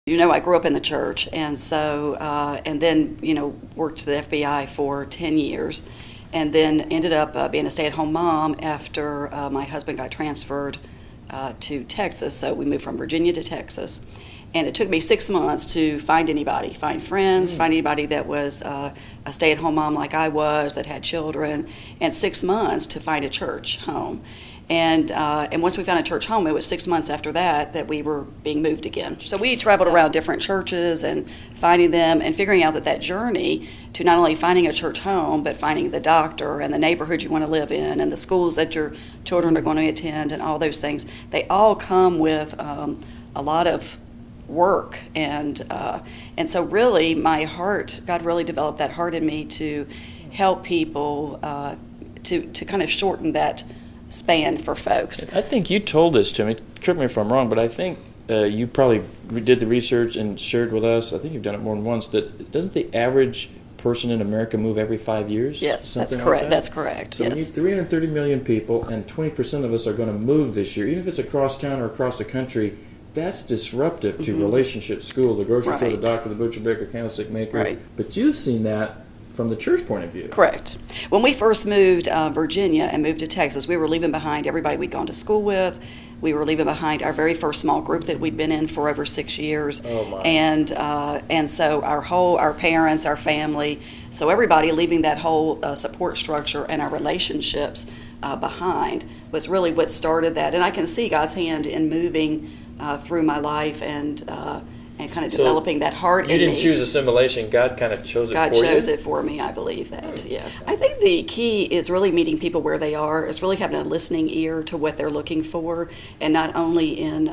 I grew up in the church, and so, and then, worked for the FBI for 10 years, and then ended up being a stay-at-home mom after my husband got transferred to Texas. So we moved from Virginia to Texas. And it took me 6 months to find friends, find anybody that was a stay-at-home mom like I was, that had children, and 6 months to find a church home. And once we found a church home, it was 6 months after that we were being moved again. So we traveled around different churches and finding them and figuring out that journey to not only finding a church home, but finding the doctor and the neighborhood you want to live in and the schools that your children are going to attend and all those things. They all come with a lot of work. And so really my heart, God really developed that heart in me to help people to kind of shorten that span for folks. I think you told this to me, correct me if I'm wrong, but I think you probably did the research and shared with us, I think you've done it more than once, that doesn't the average person in America move every 5 years? Yes, that's correct. Like that? That's correct. So yes. we need 330 million people, and 20% of us are going to move this year, even if it's across town or across the country. That's disruptive to relationships, school, the grocery store, the doctor, the butcher, baker, candlestick maker. Right. But you've seen that from the church point of view. Correct. When we first moved Virginia and moved to Texas, we were leaving behind everybody we'd gone to school with. We were leaving behind our very first small group that we'd been in for over 6 years. Oh my. And so our parents, our family, so everybody leaving that whole support structure and our relationships behind was really what started that. And I can see God's hand in moving through my life and kind of developing that heart in me. You didn't choose assimilation. God kind of chose it for you? God chose it for me, I believe that, yes. I think the key is really meeting people where they are. It's really having a listening ear to what they're looking for, and not only in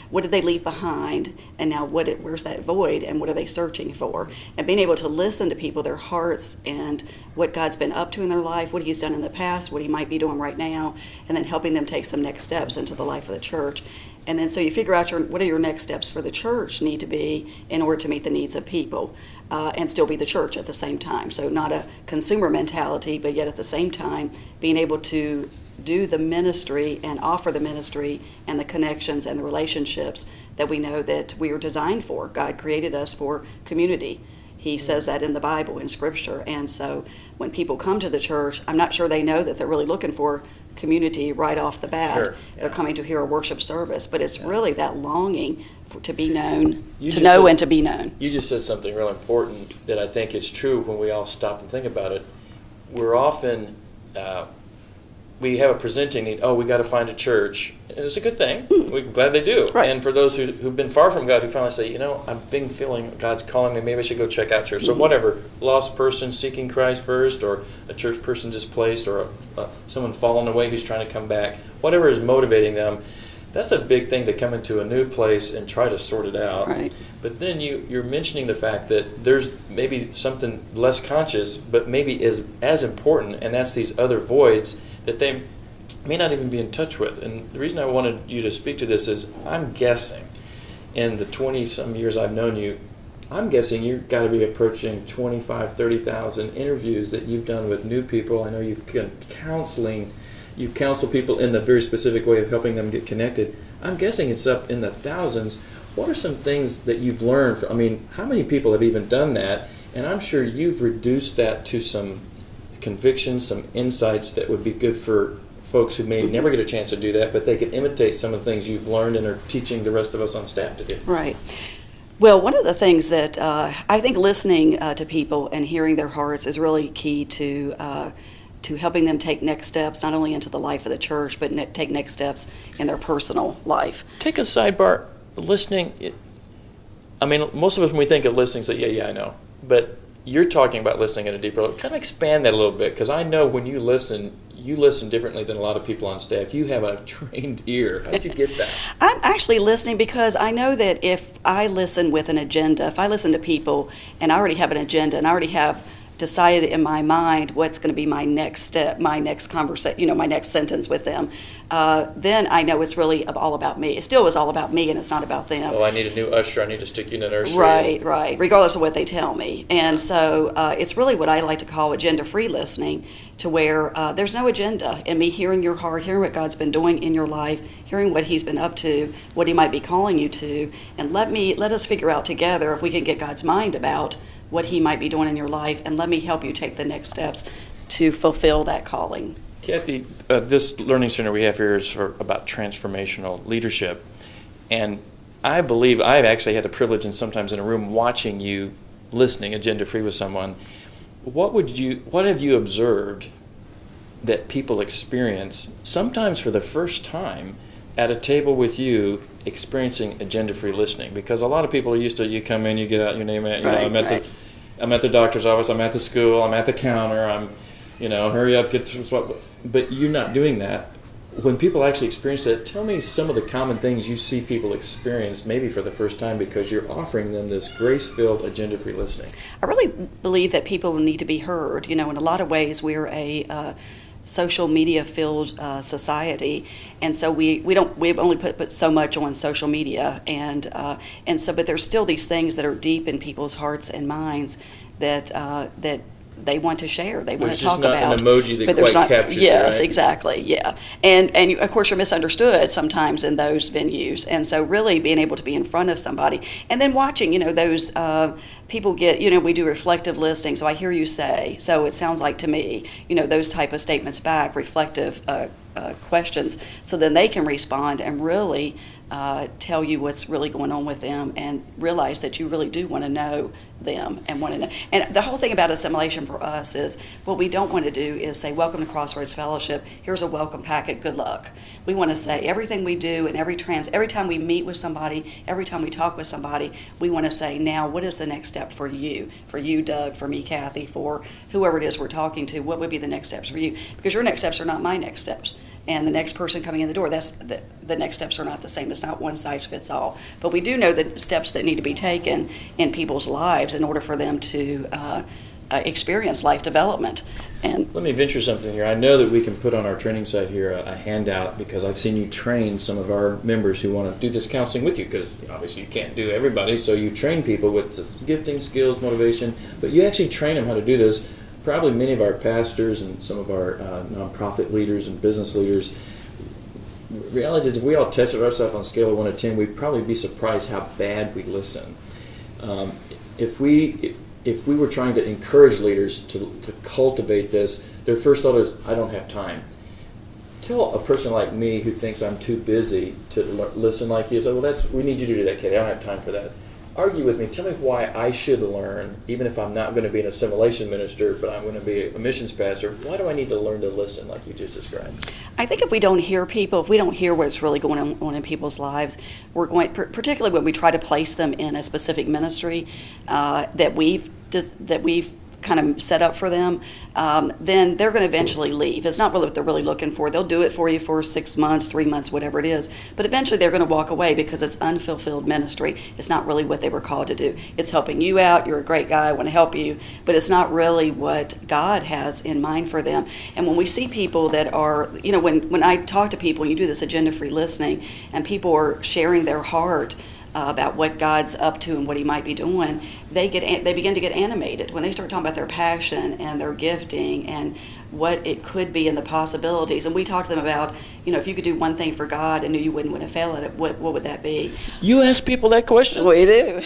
what did they leave behind, and now where's that void, and what are they searching for? And being able to listen to people, their hearts, and what God's been up to in their life, what He's done in the past, what He might be doing right now, and then helping them take some next steps into the life of the church. And then so you figure out what are your next steps for the church need to be in order to meet the needs of people and still be the church at the same time. So not a consumer mentality, but yet at the same time being able to do the ministry and offer the ministry and the connections and the relationships that we know that we are designed for. God created us for community. He says that in the Bible, in Scripture. And so when people come to the church, I'm not sure they know that they're really looking for community right off the bat. Sure, yeah. They're coming to hear a worship service, but it's really that longing to be known, and to be known. You just said something real important that I think is true when we all stop and think about it. We're often, we have a presenting need, we got to find a church. And it's a good thing. We're glad they do. Right. And for those who've been far from God, who finally say, I've been feeling God's calling me, maybe I should go check out church. So whatever, lost person seeking Christ first, or a church person displaced, or someone fallen away who's trying to come back, whatever is motivating them, that's a big thing to come into a new place and try to sort it out. Right. But then you're mentioning the fact that there's maybe something less conscious, but maybe as important, and that's these other voids that they may not even be in touch with. And the reason I wanted you to speak to this is I'm guessing in the 20-some years I've known you, I'm guessing you've got to be approaching 25, 30,000 interviews that you've done with new people. I know you've done counseling. You counsel people in a very specific way of helping them get connected. I'm guessing it's up in the thousands. What are some things that you've learned? How many people have even done that? And I'm sure you've reduced that to some convictions, some insights that would be good for folks who may never get a chance to do that, but they can imitate some of the things you've learned and are teaching the rest of us on staff to do. Right. Well, one of the things that I think listening to people and hearing their hearts is really key to helping them take next steps, not only into the life of the church, but take next steps in their personal life. Take a sidebar. Listening, most of us when we think of listening say, yeah, I know. But you're talking about listening at a deeper level. Kind of expand that a little bit, because I know when you listen differently than a lot of people on staff. You have a trained ear. How did you get that? I'm actually listening because I know that if I listen with an agenda, if I listen to people and I already have an agenda and I already have decided in my mind what's going to be my next step, my next conversation, my next sentence with them, then I know it's really all about me. It still is all about me, and it's not about them. Oh, I need a new usher. I need to stick you in the nursery. Right. Regardless of what they tell me. And so it's really what I like to call agenda-free listening, to where there's no agenda, and me hearing your heart, hearing what God's been doing in your life, hearing what He's been up to, what He might be calling you to, and let us figure out together if we can get God's mind about what He might be doing in your life, and let me help you take the next steps to fulfill that calling. Kathy, this learning center we have here is about transformational leadership, and I believe I've actually had the privilege, and sometimes in a room, watching you listening agenda-free with someone. What have you observed that people experience, sometimes for the first time, at a table with you, experiencing agenda-free listening? Because a lot of people are used to, you come in, you get out, your name out, I'm at the doctor's office, I'm at the school, I'm at the counter, hurry up, get some swap. But you're not doing that. When people actually experience that, tell me some of the common things you see people experience, maybe for the first time, because you're offering them this grace-filled, agenda-free listening. I really believe that people need to be heard. In a lot of ways, we're a social media-filled society, and so we've only put so much on social media, and but there's still these things that are deep in people's hearts and minds that they want to share, they want to talk about. There's just not an emoji that quite captures it, yes, right? Exactly, yeah. And of course you're misunderstood sometimes in those venues, and so really being able to be in front of somebody, and then watching, those people get, we do reflective listening, so I hear you say, so it sounds like to me, those type of statements back, reflective questions, so then they can respond and really tell you what's really going on with them, and realize that you really do want to know them and want to know. And the whole thing about assimilation for us is, what we don't want to do is say, welcome to Crossroads Fellowship, here's a welcome packet, good luck. We want to say everything we do, and every time we meet with somebody, every time we talk with somebody, we want to say, now what is the next step for you, Doug, for me, Kathy, for whoever it is we're talking to, what would be the next steps for you? Because your next steps are not my next steps. And the next person coming in the door, the next steps are not the same. It's not one size fits all. But we do know the steps that need to be taken in people's lives in order for them to experience life development. And let me venture something here. I know that we can put on our training site here a handout, because I've seen you train some of our members who want to do this counseling with you, because obviously you can't do everybody. So you train people with this gifting, skills, motivation, but you actually train them how to do this. Probably many of our pastors and some of our nonprofit leaders and business leaders, reality is, if we all tested ourselves on a scale of 1 to 10, we'd probably be surprised how bad we listen. If we were trying to encourage leaders to cultivate this, their first thought is, I don't have time. Tell a person like me who thinks I'm too busy to listen like you, say, well, we need you to do that, Katie. I don't have time for that. Argue with me. Tell me why I should learn, even if I'm not going to be an assimilation minister, but I'm going to be a missions pastor. Why do I need to learn to listen like you just described? I think if we don't hear people, if we don't hear what's really going on in people's lives, we're going, particularly when we try to place them in a specific ministry that we've kind of set up for them, then they're going to eventually leave. It's not really what they're really looking for. They'll do it for you for 6 months, 3 months, whatever it is. But eventually they're going to walk away, because it's unfulfilled ministry. It's not really what they were called to do. It's helping you out. You're a great guy. I want to help you. But it's not really what God has in mind for them. And when we see people that are, when I talk to people, and you do this agenda-free listening, and people are sharing their heart about what God's up to and what He might be doing, they begin to get animated when they start talking about their passion and their gifting and what it could be and the possibilities. And we talk to them about, if you could do one thing for God and knew you wouldn't want to fail at it, what would that be? You ask people that question? We do.